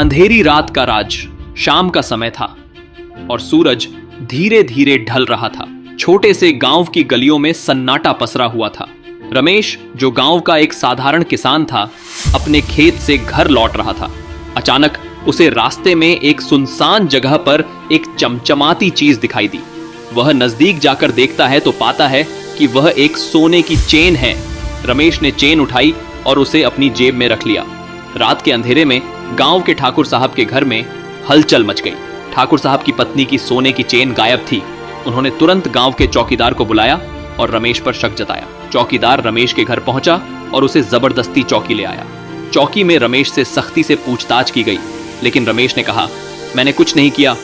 अंधेरी रात का राज, शाम का समय था और सूरज धीरे धीरे ढल रहा था। छोटे से गांव की गलियों में सन्नाटा पसरा हुआ था। रमेश, जो गांव का एक साधारण किसान था, अपने खेत से घर लौट रहा था। अचानक उसे रास्ते में एक सुनसान जगह पर एक चमचमाती चीज दिखाई दी। वह नजदीक जाकर देखता है तो पाता है कि वह एक सोने की चेन है। रमेश ने चेन उठाई और उसे अपनी जेब में रख लिया। रात के अंधेरे में गांव के ठाकुर साहब के घर में हलचल मच गई। ठाकुर साहब की पत्नी की सोने की चेन गायब थी। उन्होंने तुरंत गांव के चौकीदार को बुलाया और रमेश पर शक जताया। चौकीदार रमेश के घर पहुंचा और उसे जबरदस्ती चौकी ले आया। चौकी में रमेश से सख्ती से पूछताछ की गई, लेकिन रमेश ने कहा, मैंने कुछ नहीं किया।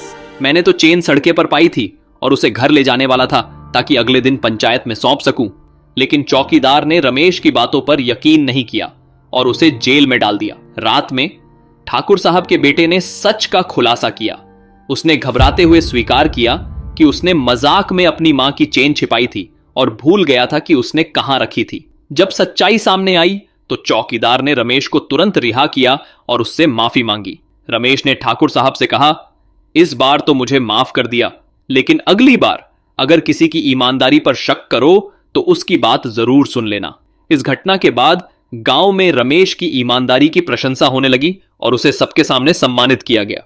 मैंने तो चेन सड़के पर पाई थी और उसे घर ले जाने वाला था ताकि अगले दिन पंचायत में सौंप सकूं। लेकिन चौकीदार ने रमेश की बातों पर यकीन नहीं किया और उसे जेल में डाल दिया। रात में ठाकुर साहब के बेटे ने सच का खुलासा किया। उसने घबराते हुए स्वीकार किया कि उसने मजाक में अपनी मां की चेन छिपाई थी और भूल गया था कि उसने कहां रखी थी। जब सच्चाई सामने आई तो चौकीदार ने रमेश को तुरंत रिहा किया और उससे माफी मांगी। रमेश ने ठाकुर साहब से कहा, इस बार तो मुझे माफ कर दिया, लेकिन अगली बार अगर किसी की ईमानदारी पर शक करो तो उसकी बात जरूर सुन लेना। इस घटना के बाद गांव में रमेश की ईमानदारी की प्रशंसा होने लगी और उसे सबके सामने सम्मानित किया गया।